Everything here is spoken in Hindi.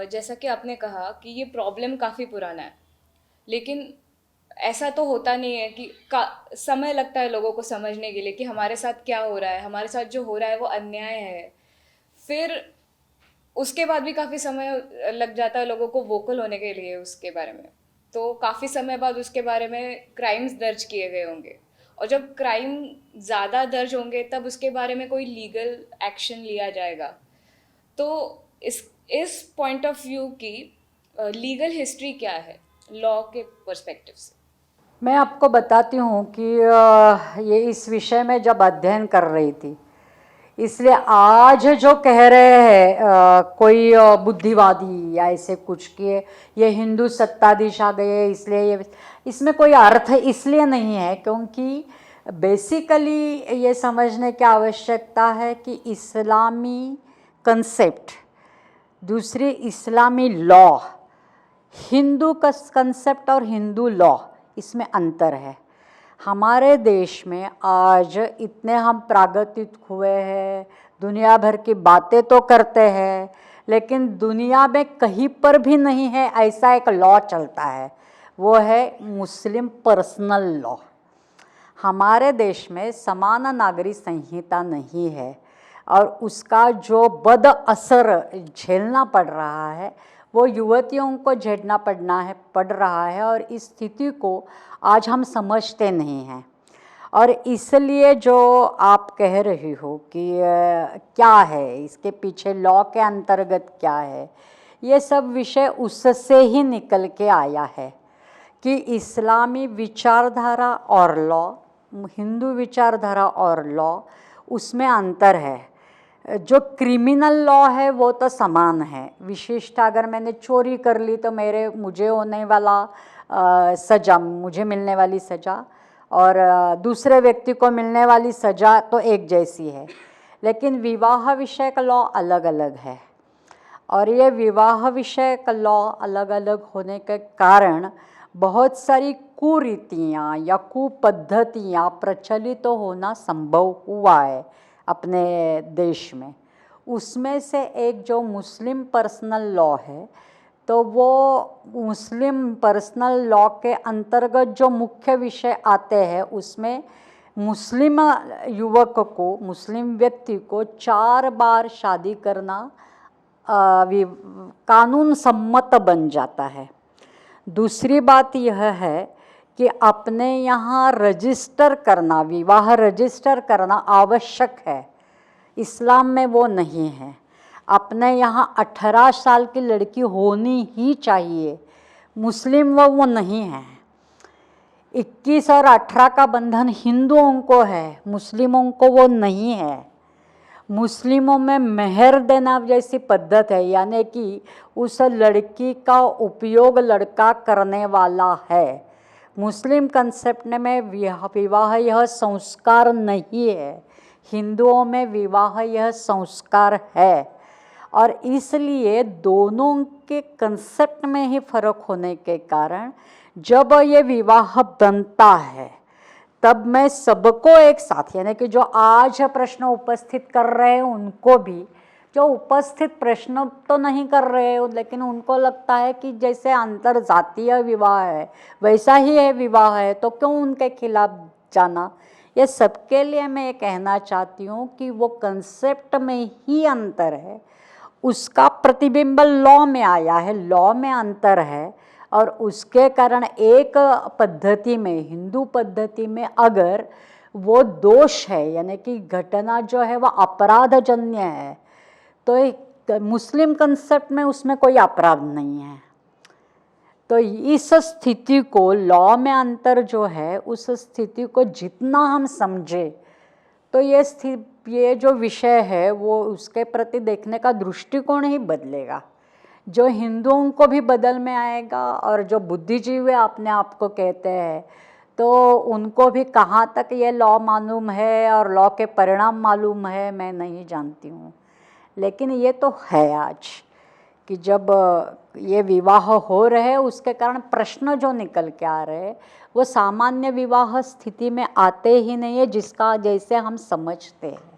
जैसा कि आपने कहा कि ये प्रॉब्लम काफ़ी पुराना है, लेकिन ऐसा तो होता नहीं है कि का समय लगता है लोगों को समझने के लिए कि हमारे साथ क्या हो रहा है, हमारे साथ जो हो रहा है वो अन्याय है। फिर उसके बाद भी काफ़ी समय लग जाता है लोगों को वोकल होने के लिए उसके बारे में। तो काफ़ी समय बाद उसके बारे में क्राइम्स दर्ज किए गए होंगे, और जब क्राइम ज़्यादा दर्ज होंगे तब उसके बारे में कोई लीगल एक्शन लिया जाएगा। तो इस पॉइंट ऑफ व्यू की लीगल हिस्ट्री क्या है लॉ के पर्सपेक्टिव से? मैं आपको बताती हूँ कि ये इस विषय में जब अध्ययन कर रही थी, इसलिए आज जो कह रहे हैं कोई बुद्धिवादी या ऐसे कुछ कि ये हिंदू सत्ताधीश आ गए इसलिए ये, इसमें कोई अर्थ इसलिए नहीं है क्योंकि बेसिकली ये समझने की आवश्यकता है कि इस्लामी कंसेप्ट, दूसरी इस्लामी लॉ, हिंदू का कंसेप्ट और हिंदू लॉ, इसमें अंतर है। हमारे देश में आज इतने हम प्रागतिक हुए हैं, दुनिया भर की बातें तो करते हैं, लेकिन दुनिया में कहीं पर भी नहीं है ऐसा एक लॉ चलता है, वो है मुस्लिम पर्सनल लॉ। हमारे देश में समान नागरिक संहिता नहीं है और उसका जो बद असर झेलना पड़ रहा है वो युवतियों को झेलना पड़ रहा है, और इस स्थिति को आज हम समझते नहीं हैं। और इसलिए जो आप कह रही हो कि क्या है इसके पीछे, लॉ के अंतर्गत क्या है, ये सब विषय उससे ही निकल के आया है कि इस्लामी विचारधारा और लॉ, हिंदू विचारधारा और लॉ, उसमें अंतर है। जो क्रिमिनल लॉ है वो तो समान है। विशिष्ट अगर मैंने चोरी कर ली तो मुझे होने वाला सज़ा, मुझे मिलने वाली सज़ा और दूसरे व्यक्ति को मिलने वाली सज़ा तो एक जैसी है, लेकिन विवाह विषय का लॉ अलग अलग है। और ये विवाह विषय का लॉ अलग अलग होने के कारण बहुत सारी कुरीतियाँ या कुपद्धतियाँ प्रचलित तो होना संभव हुआ है अपने देश में। उसमें से एक जो मुस्लिम पर्सनल लॉ है, तो वो मुस्लिम पर्सनल लॉ के अंतर्गत जो मुख्य विषय आते हैं उसमें मुस्लिम युवक को, मुस्लिम व्यक्ति को 4 बार शादी करना कानून सम्मत बन जाता है। दूसरी बात यह है कि अपने यहाँ रजिस्टर करना, विवाह रजिस्टर करना आवश्यक है। इस्लाम में वो नहीं है। अपने यहाँ 18 साल की लड़की होनी ही चाहिए, मुस्लिम वो नहीं है। 21 और 18 का बंधन हिंदुओं को है, मुस्लिमों को वो नहीं है। मुस्लिमों में मेहर देना जैसी पद्धत है, यानी कि उस लड़की का उपयोग लड़का करने वाला है। मुस्लिम कंसेप्ट में विवाह यह संस्कार नहीं है, हिंदुओं में विवाह यह संस्कार है। और इसलिए दोनों के कंसेप्ट में ही फर्क होने के कारण जब ये विवाह बनता है तब मैं सबको एक साथ, यानी कि जो आज प्रश्न उपस्थित कर रहे हैं उनको भी, जो उपस्थित प्रश्न तो नहीं कर रहे हो लेकिन उनको लगता है कि जैसे अंतर जातीय विवाह है वैसा ही है विवाह है, तो क्यों उनके खिलाफ जाना। ये सबके लिए मैं ये कहना चाहती हूँ कि वो कंसेप्ट में ही अंतर है, उसका प्रतिबिंब लॉ में आया है, लॉ में अंतर है। और उसके कारण एक पद्धति में, हिंदू पद्धति में अगर वो दोष है, यानी कि घटना जो है वह अपराधजन्य है, तो एक मुस्लिम कंसेप्ट में उसमें कोई अपराध नहीं है। तो इस स्थिति को, लॉ में अंतर जो है, उस स्थिति को जितना हम समझे तो ये जो विषय है वो उसके प्रति देखने का दृष्टिकोण ही बदलेगा, जो हिंदुओं को भी बदल में आएगा। और जो बुद्धिजीवी अपने आप को कहते हैं तो उनको भी कहाँ तक ये लॉ मालूम है और लॉ के परिणाम मालूम है मैं नहीं जानती हूँ, लेकिन ये तो है आज कि जब ये विवाह हो रहे उसके कारण प्रश्न जो निकल के आ रहे वो सामान्य विवाह स्थिति में आते ही नहीं है, जिसका जैसे हम समझते हैं।